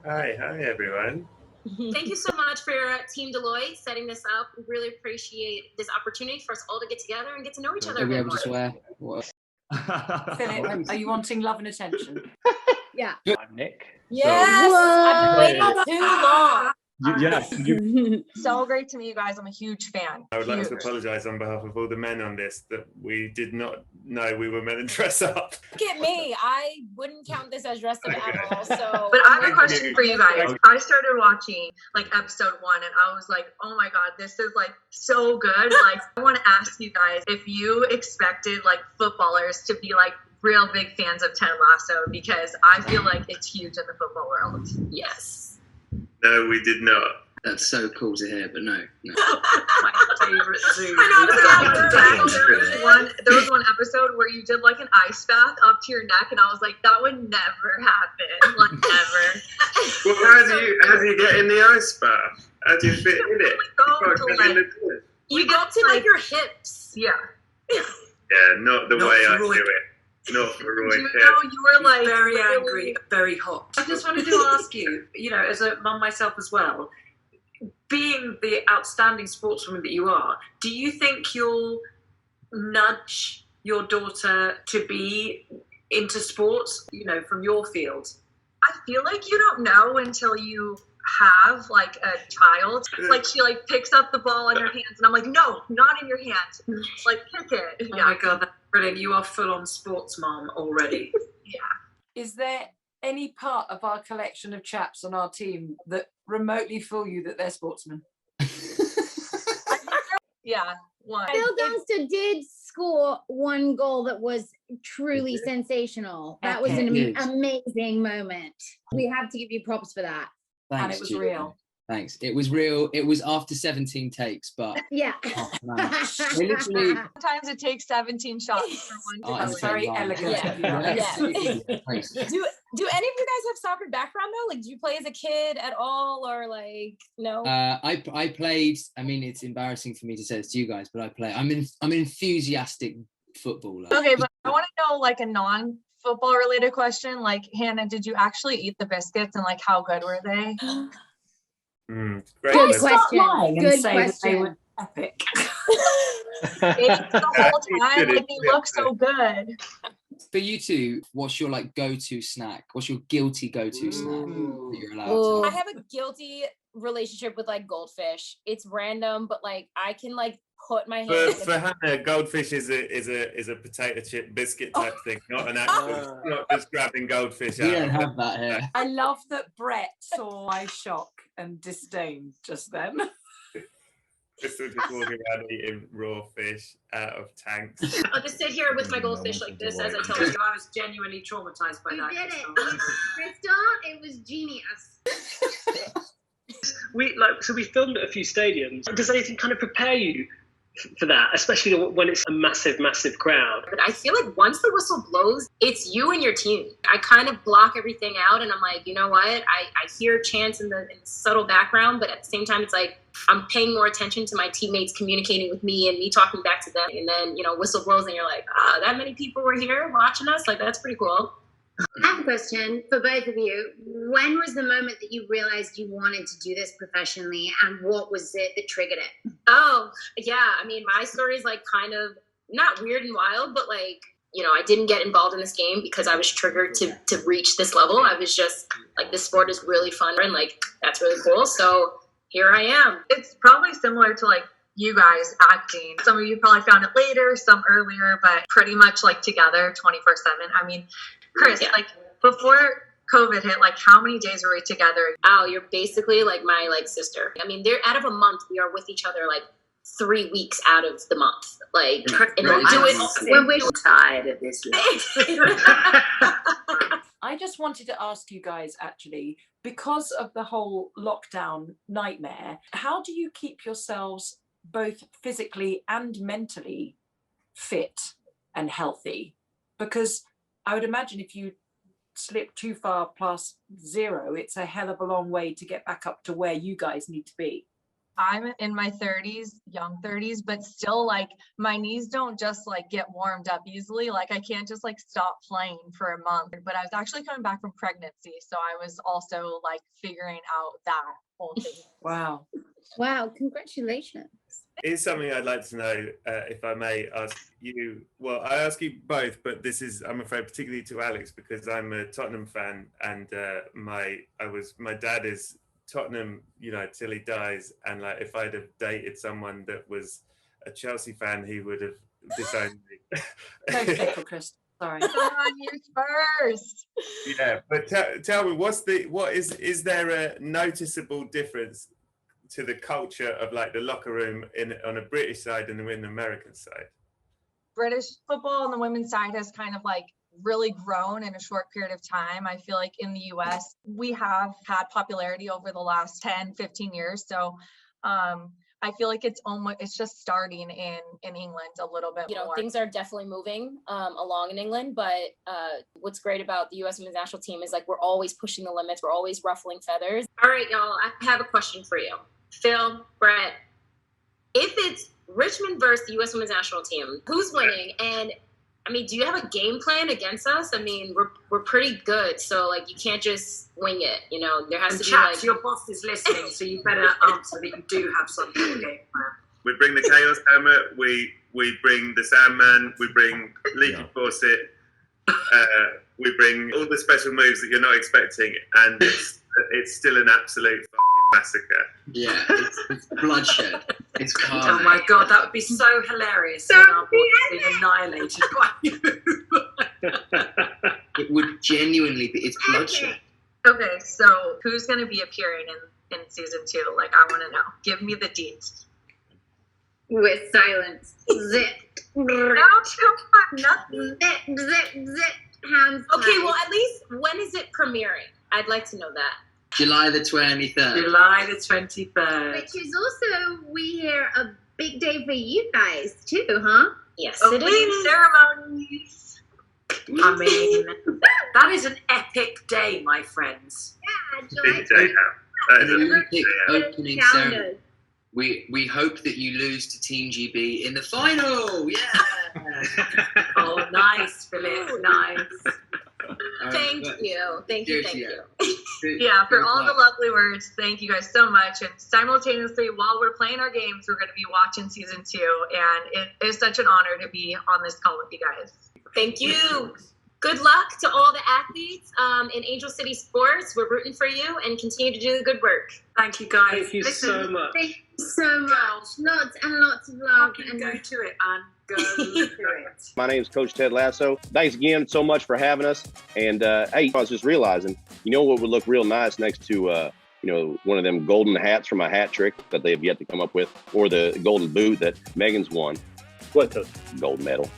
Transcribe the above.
Hi everyone. Thank you so much for Team Deloitte setting this up. We really appreciate this opportunity for us all to get together and get to know each other. Are we able to swear? Philip, are you wanting love and attention? Yeah. I'm Nick. Yes! I've waited too long. So great to meet you guys. I'm a huge fan. I would like to apologise on behalf of all the men on this that we did not know we were meant to dress up. Look at me. I wouldn't count this as dressed up at all. So, but I have a question for you guys. I started watching like episode 1 and I was like, oh my God, this is like so good. Like, I want to ask you guys if you expected like footballers to be like real big fans of Ted Lasso, because I feel like it's huge in the football world. Yes. No, we did not. That's so cool to hear, but no. My favorite Zoom. I know, there was one episode where you did like an ice bath up to your neck, and I was like, that would never happen, like ever. Well, how do you get in the ice bath? How do you fit in it? You go to like your hips. Yeah. Yeah, not the way I do it. Not for Roy. You were like very angry, very hot. I just wanted to ask you, as a mum myself as well, being the outstanding sportswoman that you are, do you think you'll nudge your daughter to be into sports, from your field? I feel like you don't know until you have like a child. Like she like picks up the ball in her hands and I'm like, no, not in your hands. Like kick it. Oh my God, that's brilliant. You are full on sports mom already. Yeah. Is there any part of our collection of chaps on our team that remotely fool you that they're sportsmen? Yeah, one. Phil Dunster did score one goal that was truly sensational. That was an amazing moment. We have to give you props for that. Thanks, and it was Julie. real. Thanks. It was real. It was after 17 takes, but yeah. They literally. Sometimes it takes 17 shots for one to That's very elegant. Yeah. Thanks. Do any of you guys have soccer background though? Like, did you play as a kid at all, or like no? I played. I mean, it's embarrassing for me to say this to you guys, but I'm an enthusiastic footballer. Okay, but I want to know like a non-football related question. Like, Hannah, did you actually eat the biscuits, and like how good were they? Great. Good question. Good They question. were epic. They ate the whole time. Like, they look so good. For you two, what's your like go-to snack? What's your guilty go-to snack that you're allowed I to? have a guilty relationship with like goldfish. It's random, but like I can like put my hand. For Hannah, goldfish is a potato chip biscuit type thing, not an actual, not just grabbing goldfish out. We don't have that here. I love that Brett saw my shock and disdain just then. Crystal just walking around eating raw fish out of tanks. I'll just sit here with my goldfish like this as I tell you. I was genuinely traumatized by You that. did it. Crystal, it was genius. We filmed at a few stadiums. Does anything kind of prepare you for that, especially when it's a massive crowd? But I feel like once the whistle blows, it's you and your team. I kind of block everything out and I'm like, you know what? I hear chants in the subtle background, but at the same time, it's like I'm paying more attention to my teammates communicating with me and me talking back to them. And then, whistle blows and you're like, that many people were here watching us? Like, that's pretty cool. I have a question for both of you. When was the moment that you realized you wanted to do this professionally, and what was it that triggered it? Oh, yeah. I mean, my story is like kind of not weird and wild, but like, I didn't get involved in this game because I was triggered to reach this level. I was just like, this sport is really fun and like, that's really cool. So here I am. It's probably similar to like you guys acting. Some of you probably found it later, some earlier, but pretty much like together 24/7. I mean, Chris, like before COVID hit, like how many days were we together? Oh, you're basically like my like sister. I mean, they're out of a month. We are with each other like 3 weeks out of the month. Like, and we do it when we're tired of this. I just wanted to ask you guys, actually, because of the whole lockdown nightmare, how do you keep yourselves both physically and mentally fit and healthy? Because I would imagine if you slip too far past zero, it's a hell of a long way to get back up to where you guys need to be. I'm in my 30s, young 30s, but still like my knees don't just like get warmed up easily. Like I can't just like stop playing for a month. But I was actually coming back from pregnancy. So I was also like figuring out that whole thing. Wow. Wow, congratulations. Here's something I'd like to know, if I may ask you. Well, I ask you both, but this is, I'm afraid, particularly to Alex, because I'm a Tottenham fan, and my dad is Tottenham, you know, till he dies. And like, if I'd have dated someone that was a Chelsea fan, he would have disowned me. Don't take for Chris. Sorry. On you first. Yeah, but tell me, is there a noticeable difference to the culture of like the locker room on a British side and in the American side? British football on the women's side has kind of like really grown in a short period of time. I feel like in the US, we have had popularity over the last 10, 15 years. So I feel like it's just starting in England a little bit more. Things are definitely moving along in England, but what's great about the US women's national team is like we're always pushing the limits. We're always ruffling feathers. All right, y'all, I have a question for you. Phil, Brett, if it's Richmond versus the US women's national team, who's winning? And I mean, do you have a game plan against us? I mean, we're pretty good, so like you can't just wing it. You know, there has to be like. Your boss is listening, so you better answer that you do have some kind of game plan. We bring the Chaos Hammer, we bring the Sandman, we bring Leaky Faucet, we bring all the special moves that you're not expecting, and it's still an absolute fucking massacre. Yeah, it's bloodshed. It's carnage. Oh my god, that would be so hilarious. So our boss being annihilated by you. It would genuinely be. It's bloodshed. Okay, so who's going to be appearing in season 2? Like, I want to know. Give me the deets. With silence. Zip. No, come on, nothing. Zip, zip, zip. Hands. Okay, well, at least when is it premiering? I'd like to know that. July the 23rd. July the 23rd. Which is also, we hear, a big day for you guys too, huh? Yes, Opening it is. ceremonies. I mean, that is an epic day, my friends. Yeah, July. Big day now. That is An a Olympic opening Calendar. ceremony. We hope that you lose to Team GB in the final. Yeah. Oh, nice, Philip. Nice. Thank you. Thank you. Yeah, for all the lovely words, thank you guys so much. And simultaneously, while we're playing our games, we're going to be watching season 2. And it is such an honor to be on this call with you guys. Thank you. Good luck to all the athletes in Angel City Sports. We're rooting for you and continue to do the good work. Thank you, guys. Thank you so much. Thank you so much. Lots and lots of love. Fucking And go to it, man. Go to it. My name is Coach Ted Lasso. Thanks again so much for having us. And hey, I was just realizing, you know what would look real nice next to one of them golden hats from a hat trick that they have yet to come up with, or the golden boot that Megan's won. What the? Gold medal.